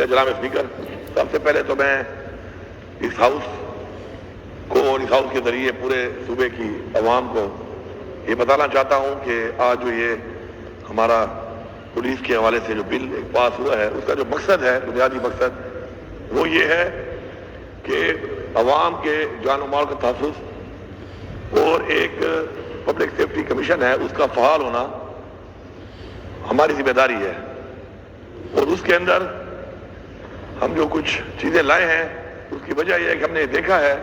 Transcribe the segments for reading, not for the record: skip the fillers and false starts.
جناب اسپیکر، سب سے پہلے تو میں اس ہاؤس کو اور اس ہاؤس کے ذریعے پورے صوبے کی عوام کو یہ بتانا چاہتا ہوں کہ آج جو یہ ہمارا پولیس کے حوالے سے جو بل پاس ہوا ہے، اس کا جو مقصد ہے، بنیادی مقصد وہ یہ ہے کہ عوام کے جان و مال کا تحفظ اور ایک پبلک سیفٹی کمیشن ہے، اس کا فعال ہونا ہماری ذمہ داری ہے۔ اور اس کے اندر ہم جو کچھ چیزیں لائے ہیں، اس کی وجہ یہ ہے کہ ہم نے دیکھا ہے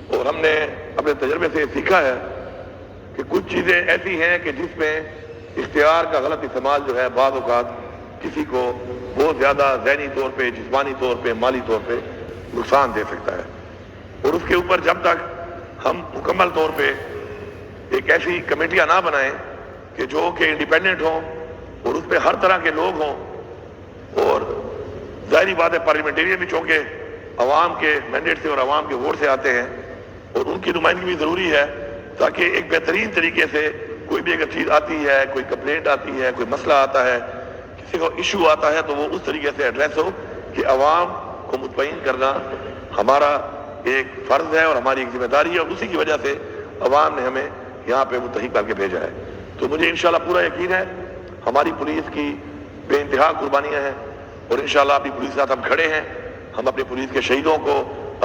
اور ہم نے اپنے تجربے سے سیکھا ہے کہ کچھ چیزیں ایسی ہیں کہ جس میں اختیار کا غلط استعمال جو ہے بعض اوقات کسی کو بہت زیادہ ذہنی طور پہ، جسمانی طور پہ، مالی طور پہ نقصان دے سکتا ہے۔ اور اس کے اوپر جب تک ہم مکمل طور پہ ایک ایسی کمیٹیاں نہ بنائیں کہ جو کہ انڈیپینڈنٹ ہوں اور اس پہ ہر طرح کے لوگ ہوں، اور ظاہری بات ہے پارلیمنٹیرین بھی چونکہ عوام کے مینڈیٹ سے اور عوام کے ووٹ سے آتے ہیں اور ان کی نمائندگی بھی ضروری ہے، تاکہ ایک بہترین طریقے سے کوئی بھی اگر چیز آتی ہے، کوئی کمپلینٹ آتی ہے، کوئی مسئلہ آتا ہے، کسی کو ایشو آتا ہے، تو وہ اس طریقے سے ایڈریس ہو کہ عوام کو مطمئن کرنا ہمارا ایک فرض ہے اور ہماری ایک ذمہ داری ہے، اور اسی کی وجہ سے عوام نے ہمیں یہاں پہ منتخب کر کے بھیجا ہے۔ تو مجھے انشاءاللہ پورا یقین ہے ہماری پولیس کی بے انتہا قربانیاں ہیں، اور انشاءاللہ اپنی پولیس کے ساتھ ہم کھڑے ہیں۔ ہم اپنے پولیس کے شہیدوں کو،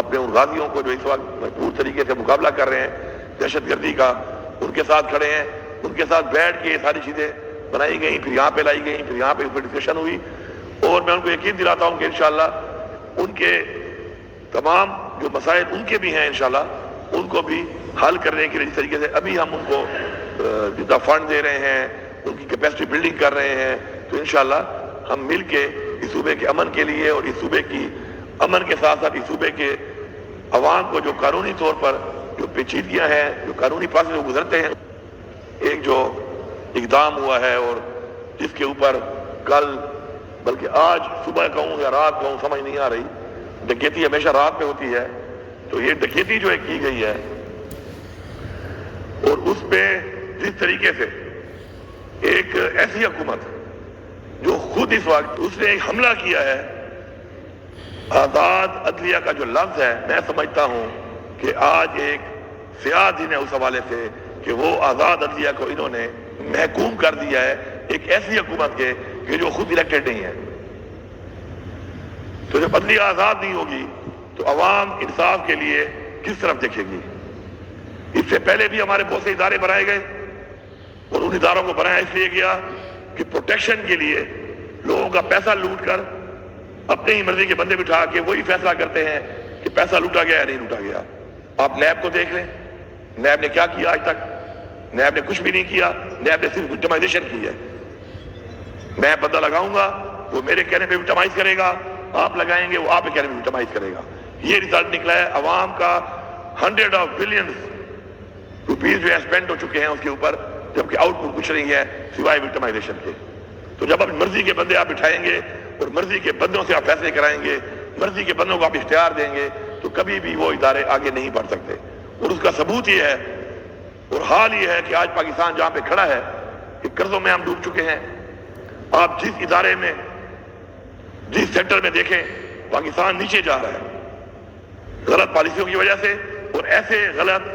اپنے ان غازیوں کو جو اس وقت بھرپور طریقے سے مقابلہ کر رہے ہیں دہشت گردی کا، ان کے ساتھ کھڑے ہیں۔ ان کے ساتھ بیٹھ کے یہ ساری چیزیں بنائی گئیں، پھر یہاں پہ لائی گئیں، پھر یہاں پہ ڈسکشن ہوئی، اور میں ان کو یقین دلاتا ہوں کہ انشاءاللہ ان کے تمام جو مسائل ان کے بھی ہیں انشاءاللہ ان کو بھی حل کرنے کے لیے جس طریقے سے ابھی ہم ان کو جتنا فنڈ دے رہے ہیں، ان کی کیپیسٹی بلڈنگ کر رہے ہیں، تو انشاءاللہ ہم مل کے اس صوبے کے امن کے لیے اور اس صوبے کی امن کے ساتھ ساتھ اس صوبے کے عوام کو جو قانونی طور پر جو پیچیدگیاں ہیں، جو قانونی فاصلے وہ گزرتے ہیں، ایک جو اقدام ہوا ہے اور جس کے اوپر کل بلکہ آج صبح کہوں یا رات کہوں سمجھ نہیں آ رہی، ڈکیتی ہمیشہ رات میں ہوتی ہے، تو یہ ڈکیتی جو کی گئی ہے اور اس پہ جس طریقے سے ایک ایسی حکومت جو خود اس وقت اس نے ایک حملہ کیا ہے، آزاد عدلیہ کا جو لفظ ہے، میں سمجھتا ہوں کہ آج ایک سیاہ دن ہے اس حوالے سے کہ وہ آزاد عدلیہ کو انہوں نے محکوم کر دیا ہے ایک ایسی حکومت کے کہ جو خود الیکٹڈ نہیں ہے۔ تو جب عدلیہ آزاد نہیں ہوگی تو عوام انصاف کے لیے کس طرف دیکھے گی؟ اس سے پہلے بھی ہمارے بہت سے ادارے بنائے گئے اور ان اداروں کو بنایا اس لیے گیا کہ پروٹیکشن کے لیے لوگوں کا پیسہ لوٹ کر اپنے ہی مرضی کے بندے بٹھا کے وہی فیصلہ کرتے ہیں کہ پیسہ لوٹا گیا یا نہیں لوٹا گیا۔ آپ نیب کو دیکھ لیں، نیب نے کیا کیا آج تک؟ نیب نے کچھ بھی نہیں کیا، نیب نے صرف وکٹمائزیشن کی ہے۔ میں بندہ لگاؤں گا، وہ میرے کہنے پہ وکٹمائز کرے گا، آپ لگائیں گے وہ آپ کے کہنے پہ وکٹمائز کرے گا۔ یہ ریزلٹ نکلا ہے، عوام کا 100 بلینز روپیز جو ہے اسپینڈ ہو چکے ہیں اس کے اوپر، جبکہ آؤٹ پٹ کچھ نہیں ہے سوائے وکٹمائزیشن کے۔ تو جب اپنی مرضی کے بندے آپ بٹھائیں گے اور مرضی کے بندوں سے آپ فیصلے کرائیں گے، مرضی کے بندوں کو آپ اختیار دیں گے، تو کبھی بھی وہ ادارے آگے نہیں بڑھ سکتے۔ اور اس کا ثبوت یہ ہے اور حال یہ ہے کہ آج پاکستان جہاں پہ کھڑا ہے کہ قرضوں میں ہم ڈوب چکے ہیں۔ آپ جس ادارے میں، جس سیکٹر میں دیکھیں، پاکستان نیچے جا رہا ہے غلط پالیسیوں کی وجہ سے، اور ایسے غلط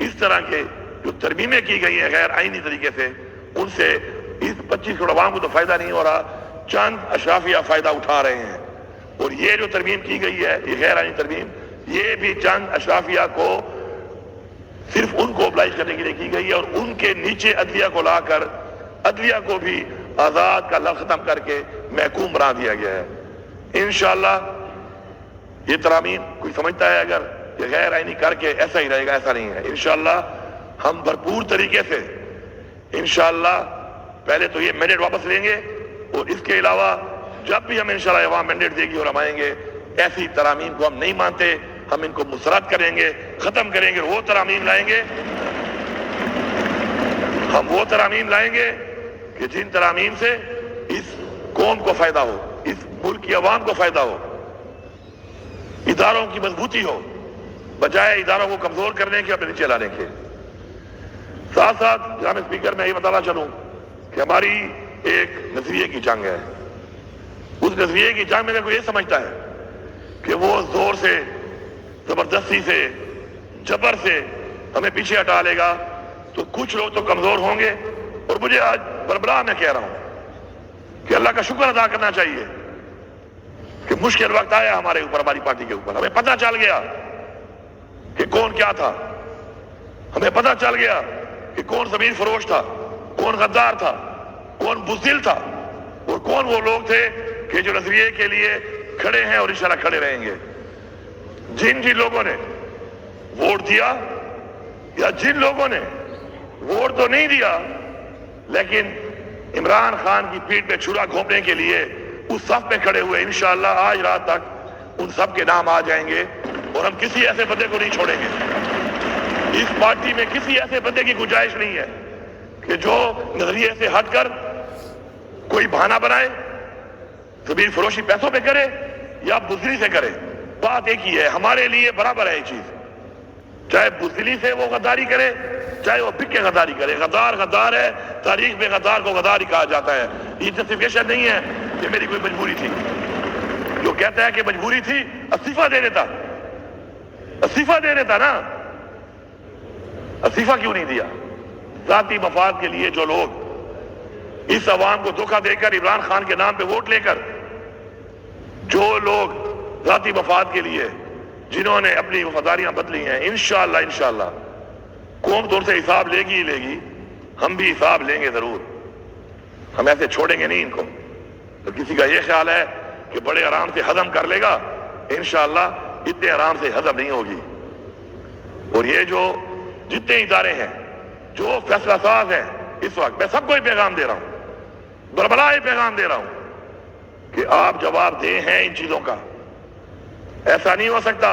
اس طرح کے جو ترمیمیں کی گئی ہیں غیر آئینی طریقے سے، ان سے اس 25 کروڑ عوام کو تو فائدہ نہیں ہو رہا، چند اشرافیہ فائدہ اٹھا رہے ہیں۔ اور یہ جو ترمیم کی گئی ہے، یہ غیر آئینی ترمیم، یہ بھی چند اشرافیہ کو صرف ان کو oblige کرنے کے لیے کی گئی ہے، اور ان کے نیچے عدلیہ کو لا کر عدلیہ کو بھی آزاد کا لفظ ختم کر کے محکوم بنا دیا گیا ہے۔ انشاءاللہ یہ ترامیم کوئی سمجھتا ہے اگر یہ غیر آئینی کر کے ایسا ہی رہے گا، ایسا نہیں ہے۔ انشاءاللہ ہم بھرپور طریقے سے انشاءاللہ پہلے تو یہ مینڈیٹ واپس لیں گے، اور اس کے علاوہ جب بھی ہم انشاءاللہ عوام مینڈیٹ دے گی اور ہم آئیں گے، ایسی ترامیم کو ہم نہیں مانتے، ہم ان کو مسترد کریں گے، ختم کریں گے، وہ ترامیم لائیں گے، ہم وہ ترامیم لائیں گے کہ جن ترامیم سے اس قوم کو فائدہ ہو، اس ملک کی عوام کو فائدہ ہو، اداروں کی مضبوطی ہو، بجائے اداروں کو کمزور کرنے کے اور نیچے لانے کے۔ ساتھ ساتھ جناب اسپیکر میں یہ بتانا چلوں کہ ہماری ایک نظریے کی جنگ ہے، اس نظریے کی جنگ میں اگر کوئی یہ سمجھتا ہے کہ وہ زور سے، زبردستی سے، جبر سے ہمیں پیچھے ہٹا لے گا، تو کچھ لوگ تو کمزور ہوں گے. اور مجھے آج بربلا میں کہہ رہا ہوں کہ اللہ کا شکر ادا کرنا چاہیے کہ مشکل وقت آیا ہمارے اوپر، ہماری پارٹی کے اوپر. ہمیں پتہ چل گیا کہ کون کیا تھا، ہمیں پتہ چل گیا کہ کون زمین فروش تھا، کون غدار تھا، کون بزدل تھا، اور کون وہ لوگ تھے کہ جو نظریے کے لیے کھڑے ہیں اور انشاءاللہ کھڑے رہیں گے. جن لوگوں نے ووٹ دیا، یا جن لوگوں نے ووٹ تو نہیں دیا لیکن عمران خان کی پیٹھ پہ چھرا گھونپنے کے لیے اس صف میں کھڑے ہوئے، انشاءاللہ آج رات تک ان سب کے نام آ جائیں گے، اور ہم کسی ایسے بندے کو نہیں چھوڑیں گے. اس پارٹی میں کسی ایسے بندے کی گنجائش نہیں ہے کہ جو نظریے سے ہٹ کر کوئی بہانہ بنائے، زمین فروشی پیسوں پہ کرے یا بزدلی سے کرے. بات ایک ہی ہے، ہمارے لیے برابر ہے یہ چیز. چاہے بزدلی سے وہ غداری کرے، چاہے وہ بک کے غداری کرے. غدار غدار ہے، تاریخ میں غدار کو غدار ہی کہا جاتا ہے. یہ جسٹیفیکیشن نہیں ہے کہ میری کوئی مجبوری تھی. جو کہتا ہے کہ مجبوری تھی، استعفیٰ دے دیتا، استعفیٰ دے دیتا نا. استعفیٰ کیوں نہیں دیا؟ ذاتی مفاد کے لیے جو لوگ اس عوام کو دھوکہ دے کر عمران خان کے نام پہ ووٹ لے کر، جو لوگ ذاتی مفاد کے لیے جنہوں نے اپنی وفاداریاں بدلی ہیں، انشاءاللہ قوم تو ان سے حساب لے گی ہی لے گی. ہم بھی حساب لیں گے ضرور، ہم ایسے چھوڑیں گے نہیں ان کو. تو کسی کا یہ خیال ہے کہ بڑے آرام سے ہضم کر لے گا، انشاءاللہ اتنے آرام سے ہضم نہیں ہوگی. اور یہ جو جتنے ادارے ہیں جو فیصلہ ساز ہیں، اس وقت میں سب کو یہ پیغام دے رہا ہوں، بربلا یہ پیغام دے رہا ہوں کہ آپ جواب دہ ہیں ان چیزوں کا. ایسا نہیں ہو سکتا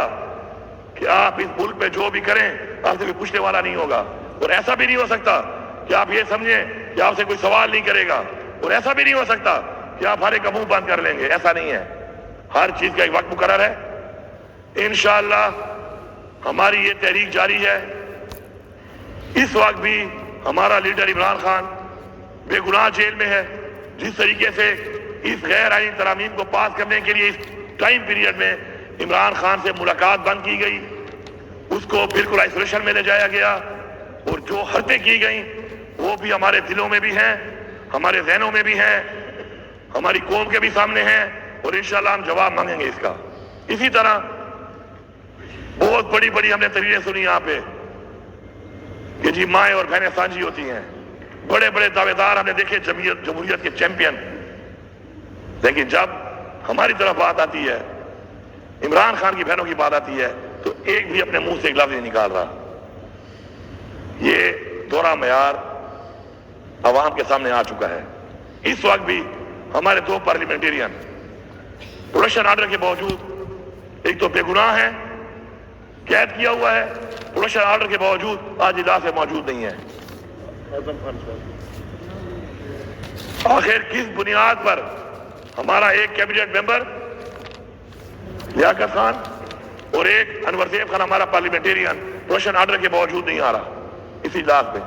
کہ آپ اس ملک میں جو بھی کریں آپ سے کوئی پوچھنے والا نہیں ہوگا، اور ایسا بھی نہیں ہو سکتا کہ آپ یہ سمجھیں کہ آپ سے کوئی سوال نہیں کرے گا، اور ایسا بھی نہیں ہو سکتا کہ آپ ہر ایک کا منہ بند کر لیں گے. ایسا نہیں ہے. ہر چیز کا ایک وقت مقرر ہے. انشاءاللہ ہماری یہ تحریک جاری ہے. اس وقت بھی ہمارا لیڈر عمران خان بے گناہ جیل میں ہے. جس طریقے سے اس غیر آئینی ترامیم کو پاس کرنے کے لیے اس ٹائم پیریڈ میں عمران خان سے ملاقات بند کی گئی، اس کو بالکل آئسولیشن میں لے جایا گیا، اور جو حرکتیں کی گئیں وہ بھی ہمارے دلوں میں بھی ہیں، ہمارے ذہنوں میں بھی ہیں، ہماری قوم کے بھی سامنے ہیں، اور انشاءاللہ ہم جواب مانگیں گے اس کا. اسی طرح بہت بڑی بڑی ہم نے تقریریں سنی یہاں پہ کہ جی مائیں اور بہنیں سانجھی ہوتی ہیں. بڑے بڑے دعوے دار ہم نے دیکھے، جمہوریت کے چیمپئن. لیکن جب ہماری طرف بات آتی ہے، عمران خان کی بہنوں کی بات آتی ہے، تو ایک بھی اپنے منہ سے ایک لفظ نہیں نکال رہا. یہ دوہرا معیار عوام کے سامنے آ چکا ہے. اس وقت بھی ہمارے دو پارلیمنٹیرین پروڈکشن آرڈر کے باوجود، ایک تو بے گناہ ہے، قید کیا ہوا ہے، پروڈکشن آرڈر کے باوجود آج اجلاس میں موجود نہیں ہے. آخر کس بنیاد پر ہمارا ایک کیبنٹ ممبر لیاقت خان اور ایک انور زیب خان ہمارا پارلیمنٹیرین پروڈکشن آرڈر کے باوجود نہیں آ رہا اس اجلاس میں؟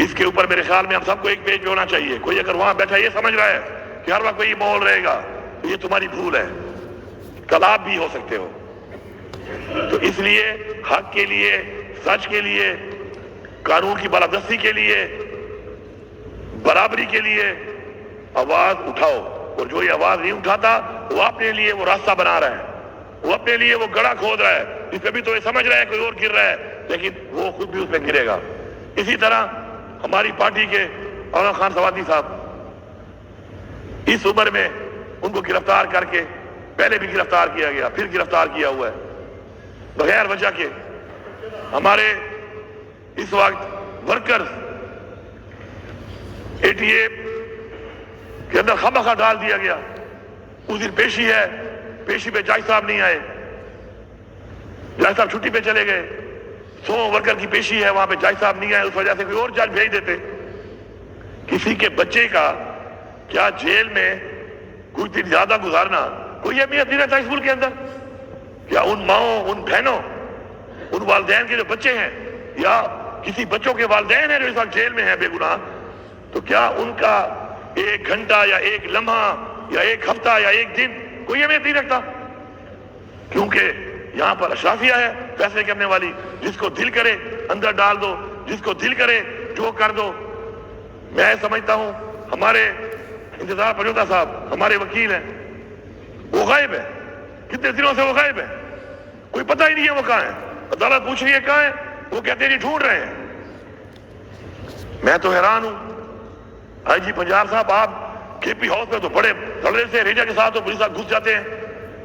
اس کے اوپر میرے خیال میں ہم سب کو ایک پیج پہ ہونا چاہیے. کوئی اگر وہاں بیٹھا یہ سمجھ رہا ہے کہ ہر وقت کوئی ماحول رہے گا، تو یہ تمہاری بھول ہے. کل آپ بھی ہو سکتے ہو. تو اس لیے حق کے لیے، سچ کے لیے، قانون کی بالادستی کے لیے، برابری کے لیے آواز اٹھاؤ. اور جو یہ آواز نہیں اٹھاتا وہ اپنے لیے وہ راستہ بنا رہا ہے، وہ اپنے لیے وہ گڑھا کھود رہا ہے. اس پہ بھی تو یہ سمجھ رہا ہے کوئی اور گر رہا ہے، لیکن وہ خود بھی اس پہ گرے گا. اسی طرح ہماری پارٹی کے اورنگ خان سوادی صاحب، اس عمر میں ان کو گرفتار کر کے، پہلے بھی گرفتار کیا گیا، پھر گرفتار کیا ہوا ہے بغیر وجہ کے. ہمارے اس وقت ورکرز 88 کے اندر خامخواہ ڈال دیا گیا. اس دن پیشی ہے، پیشی پہ جج صاحب نہیں آئے، جج صاحب چھٹی پہ چلے گئے. 100 ورکر کی پیشی ہے، وہاں پہ جج صاحب نہیں آئے، اس وجہ سے کوئی اور جج بھیج دیتے. کسی کے بچے کا کیا جیل میں کچھ دن زیادہ گزارنا کوئی اہمیت نہیں رہتا اس ملک کے اندر؟ کیا ان ماؤں، ان بہنوں، ان والدین کے جو بچے ہیں، یا کسی بچوں کے والدین ہیں جو اس وقت جیل میں ہیں بے گناہ، تو کیا ان کا 1 گھنٹہ یا 1 لمحہ یا ایک ہفتہ یا ایک دن کوئی اہمیت نہیں رکھتا، کیونکہ یہاں پر اشرافیہ ہے فیصلے کرنے والی، جس کو دل کرے اندر ڈال دو، جس کو دل کرے جو کر دو۔ میں سمجھتا ہوں ہمارے انتظار پنجوتا صاحب ہمارے وکیل ہیں، وہ غائب ہے، کتنے دنوں سے وہ غائب ہے، کوئی پتہ ہی نہیں ہے وہ کہاں ہے، عدالت پوچھ رہی ہے کہاں ہے، وہ کہتے ہیں ڈھونڈ رہے ہیں۔ میں تو حیران ہوں، آئی جی پنجاب صاحب آپ کے پی ہاؤس میں تو بڑے دھڑے سے ریجا کے ساتھ تو پولیس صاحب گھس جاتے ہیں،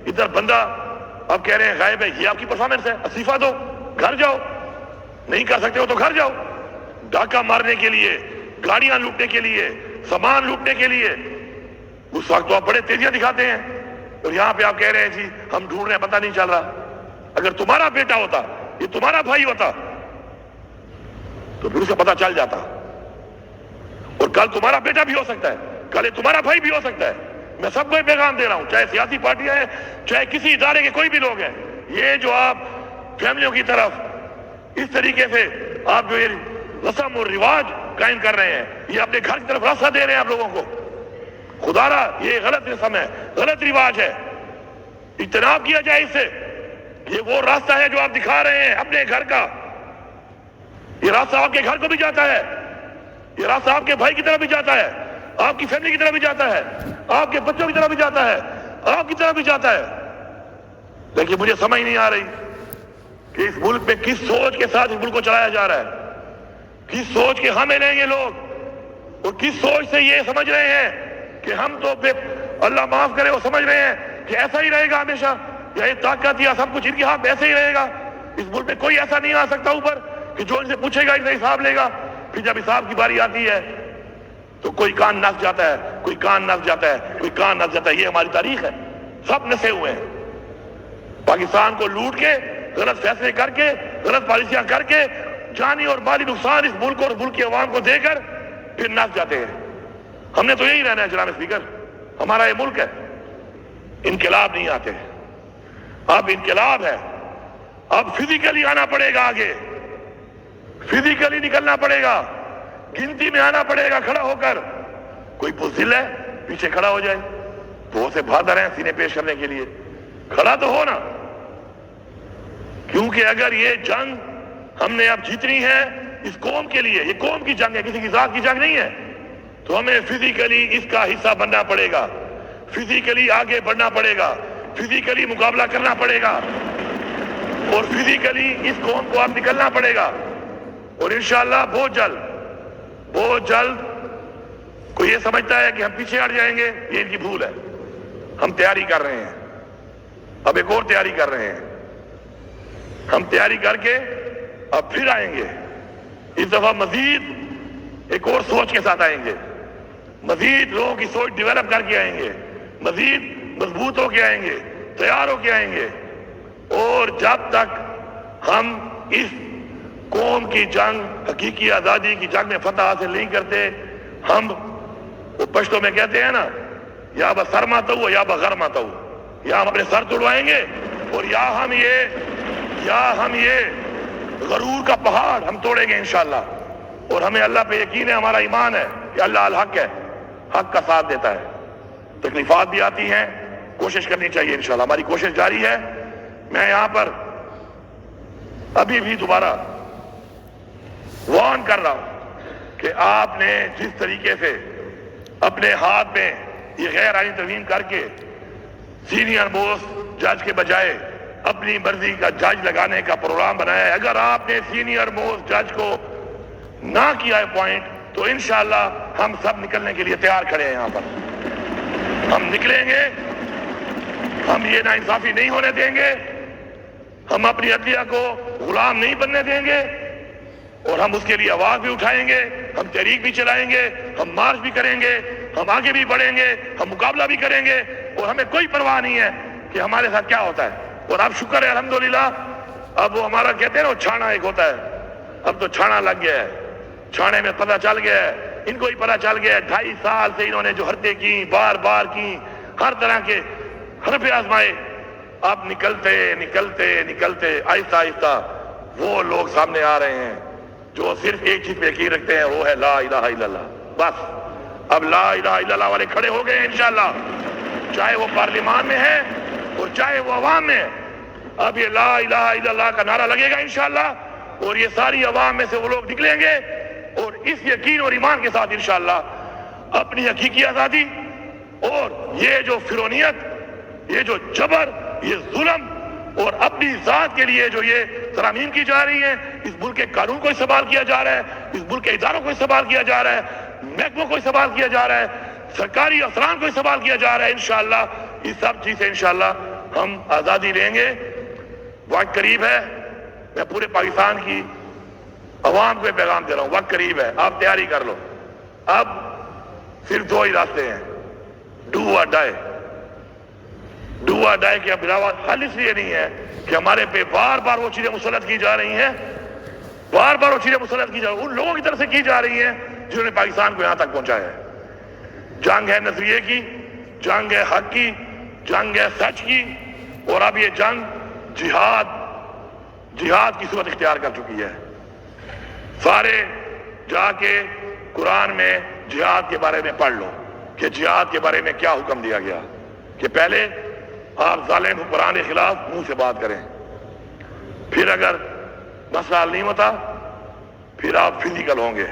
ادھر بندہ آپ کہہ رہے ہیں غائب ہے، یہ آپ کی پرفارمنس ہے، استعفیٰ دو، گھر جاؤ، نہیں کر سکتے ہو تو گھر جاؤ۔ ڈاکہ مارنے کے لیے، گاڑیاں لوٹنے کے لیے، سامان لوٹنے کے لیے اس وقت تو آپ بڑے تیزیاں دکھاتے ہیں، اور یہاں پہ آپ کہہ رہے ہیں جی ہم ڈھونڈ رہے ہیں پتہ نہیں چل رہا۔ اگر تمہارا بیٹا ہوتا، یہ تمہارا بھائی ہوتا تو پھر اسے پتہ چل جاتا، اور کل تمہارا بیٹا بھی ہو سکتا ہے، کل یہ تمہارا بھائی بھی ہو سکتا ہے۔ میں سب کو یہ پیغام دے رہا ہوں، چاہے سیاسی پارٹیاں ہیں، چاہے کسی ادارے کے کوئی بھی لوگ ہیں، یہ جو آپ فیملیوں کی طرف اس طریقے سے آپ جو یہ رسم اور رواج قائم کر رہے ہیں، یہ اپنے گھر کی طرف راستہ دے رہے ہیں آپ لوگوں کو۔ خدا را یہ غلط رسم ہے، غلط رواج ہے، اجتناب کیا جائے اس سے۔ یہ وہ راستہ ہے جو آپ دکھا رہے ہیں اپنے گھر کا، یہ راستہ آپ کے گھر کو بھی جاتا ہے، یہ راستہ آپ کے بھائی کی طرف بھی جاتا ہے، آپ کی فیملی کی طرف بھی جاتا ہے، آپ کے بچوں کی طرف بھی جاتا ہے، آپ کی طرف بھی جاتا ہے۔ لیکن مجھے سمجھ نہیں آ رہی کہ اس ملک میں کس سوچ کے ساتھ اس ملک کو چلایا جا رہا ہے، کس سوچ کے ہمیں لیں گے لوگ، اور کس سوچ سے یہ سمجھ رہے ہیں کہ ہم تو اللہ معاف کرے وہ سمجھ رہے ہیں کہ ایسا ہی رہے گا ہمیشہ، یا یہ طاقت یا سب کچھ ان کے ہاتھ ایسے ہی رہے گا۔ اس ملک میں کوئی ایسا نہیں آ سکتا اوپر کہ جو ان سے پوچھے گا ان سے حساب لے گا، پھر جب حساب کی باری آتی ہے تو کوئی کان نس جاتا ہے، کوئی کان نس جاتا ہے، کوئی کان نس جاتا ہے۔ یہ ہماری تاریخ ہے، سب نسے ہوئے ہیں، پاکستان کو لوٹ کے، غلط فیصلے کر کے، غلط پالیسیاں کر کے، جانی اور مالی نقصان اس ملک اور ملک کے عوام کو دے کر پھر نس جاتے ہیں۔ ہم نے تو یہی رہنا ہے جناب اسپیکر، ہمارا یہ ملک ہے، انقلاب نہیں آتے، اب انقلاب ہے، اب فزیکلی آنا پڑے گا، آگے فزیکلی نکلنا پڑے گا، گنتی میں آنا پڑے گا کھڑا ہو کر۔ کوئی بزدل ہے پیچھے کھڑا ہو جائے، بہت سے بہادر ہیں سینے پیش کرنے کے لیے، کھڑا تو ہو نا، کیونکہ اگر یہ جنگ ہم نے اب جیتنی ہے اس قوم کے لیے، یہ قوم کی جنگ ہے، کسی کی ذات کی جنگ نہیں ہے، تو ہمیں فزیکلی اس کا حصہ بننا پڑے گا، فزیکلی آگے بڑھنا پڑے گا، فزیکلی مقابلہ کرنا پڑے گا، اور فزیکلی اس قوم کو اب نکلنا پڑے گا۔ اور انشاءاللہ بہت جلد کوئی یہ سمجھتا ہے کہ ہم پیچھے ہٹ جائیں گے، یہ ان کی بھول ہے۔ ہم تیاری کر رہے ہیں، اب ایک اور تیاری کر رہے ہیں، ہم تیاری کر کے اب پھر آئیں گے، اس دفعہ مزید ایک اور سوچ کے ساتھ آئیں گے، مزید لوگوں کی سوچ ڈیولپ کر کے آئیں گے، مزید مضبوط ہو کے آئیں گے، تیار ہو کے آئیں گے۔ اور جب تک ہم اس قوم کی جنگ، حقیقی آزادی کی جنگ میں فتح حاصل نہیں کرتے، ہم وہ پشتوں میں کہتے ہیں نا، یا بسر ماتا ہو یا بغیر ماتا ہو، یا ہم اپنے سر توڑوائیں گے، اور یا ہم یہ غرور کا پہاڑ ہم توڑیں گے انشاءاللہ۔ اور ہمیں اللہ پہ یقین ہے، ہمارا ایمان ہے کہ اللہ الحق ہے، حق کا ساتھ دیتا ہے۔ تکلیفات بھی آتی ہیں، کوشش کرنی چاہیے انشاءاللہ، ہماری کوشش جاری ہے۔ میں یہاں پر ابھی بھی دوبارہ وارن کر رہا ہوں کہ آپ نے جس طریقے سے اپنے ہاتھ میں یہ غیر آئینی ترمیم کر کے سینئر موسٹ جج کے بجائے اپنی مرضی کا جج لگانے کا پروگرام بنایا ہے، اگر آپ نے سینئر موسٹ جج کو نہ کیا ہے پوائنٹ، تو انشاءاللہ ہم سب نکلنے کے لیے تیار کھڑے ہیں۔ یہاں پر ہم نکلیں گے، ہم یہ ناانصافی نہیں ہونے دیں گے، ہم اپنی عدلیہ کو غلام نہیں بننے دیں گے، اور ہم اس کے لیے آواز بھی اٹھائیں گے، ہم تحریک بھی چلائیں گے، ہم مارچ بھی کریں گے، ہم آگے بھی بڑھیں گے، ہم مقابلہ بھی کریں گے، اور ہمیں کوئی پرواہ نہیں ہے کہ ہمارے ساتھ کیا ہوتا ہے۔ اور اب شکر ہے الحمدللہ، اب وہ ہمارا کہتے ہیں نا، وہ چھانا ایک ہوتا ہے، اب تو چھانا لگ گیا ہے، چھانے میں پتہ چل گیا ہے، ان کو ہی پتہ چل گیا ہے، 2.5 سال سے انہوں نے جو حرکتیں کی، بار بار کی، ہر طرح کے حرفے آزمائے، اب نکلتے آہستہ آہستہ وہ لوگ سامنے آ رہے ہیں جو صرف ایک چیز پہ یقین رکھتے ہیں، وہ ہے لا الہ الا اللہ۔ بس اب لا الہ الا اللہ والے کھڑے ہو گئے ہیں انشاءاللہ۔ چاہے وہ پارلیمان میں ہے اور چاہے وہ عوام میں ہے. اب یہ لا الہ الا اللہ کا نعرہ لگے گا انشاءاللہ, اور یہ ساری عوام میں سے وہ لوگ نکلیں گے اور اس یقین اور ایمان کے ساتھ انشاءاللہ اپنی حقیقی آزادی اور یہ جو فرونیت, یہ جو جبر, یہ ظلم اور اپنی ذات کے لیے جو یہ ترامیم کی جا رہی ہیں, اس ملک کے قانون کو استعمال کیا جا رہا ہے, اس ملک کے اداروں کو استعمال کیا جا رہا ہے, محکموں کو استعمال کیا جا رہا ہے, سرکاری افسران کو استعمال کیا جا رہا ہے, انشاءاللہ یہ سب چیزیں انشاءاللہ ہم آزادی لیں گے. وقت قریب ہے. میں پورے پاکستان کی عوام کو یہ پیغام دے رہا ہوں, وقت قریب ہے, آپ تیاری کر لو. اب صرف دو ہی راستے ہیں, ڈو اور ڈائی. ڈو اور ڈائی کے علاوہ حل اس لیے نہیں ہے کہ ہمارے پہ بار بار وہ چیزیں مسلط کی جا رہی ہیں, بار بار وہ چیزیں مسلط کی جا رہی ہیں, ان لوگوں کی طرف سے کی جا رہی ہیں جنہوں نے پاکستان کو یہاں تک پہنچایا ہے. جنگ ہے نظریے کی, جنگ ہے حق کی, جنگ ہے سچ کی, اور اب یہ جنگ جہاد کی صورت اختیار کر چکی ہے. سارے جا کے قرآن میں جہاد کے بارے میں پڑھ لو کہ جہاد کے بارے میں کیا حکم دیا گیا, کہ پہلے آپ ظالم حکمران کے خلاف منہ سے بات کریں, پھر اگر مسئلہ حل نہیں ہوتا پھر آپ فزیکل ہوں گے.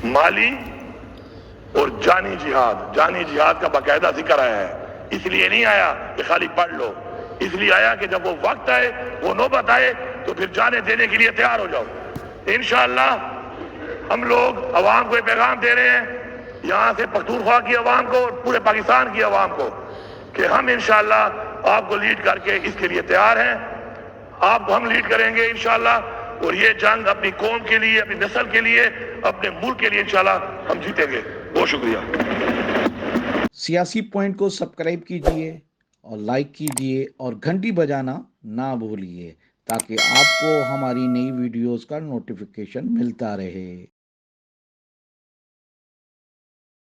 مالی اور جانی جہاد کا باقاعدہ ذکر آیا ہے. اس لیے نہیں آیا کہ خالی پڑھ لو, اس لیے آیا کہ جب وہ وقت آئے, وہ نوبت آئے, تو پھر جانے دینے کے لیے تیار ہو جاؤ. انشاءاللہ ہم لوگ عوام کو یہ پیغام دے رہے ہیں, یہاں سے پختونخوا کی عوام کو اور پورے پاکستان کی عوام کو, کہ ہم انشاءاللہ آپ کو لیڈ کر کے اس کے لیے تیار ہیں. آپ کو ہم لیڈ کریں گے انشاءاللہ, اور یہ جنگ اپنی قوم کے لیے, اپنی نسل کے لیے, اپنے ملک کے لیے انشاءاللہ ہم جیتیں گے. بہت شکریہ. سیاسی پوائنٹ کو سبسکرائب کیجئے اور لائک کیجئے اور گھنٹی بجانا نہ بھولیے تاکہ آپ کو ہماری نئی ویڈیوز کا نوٹیفیکیشن ملتا رہے.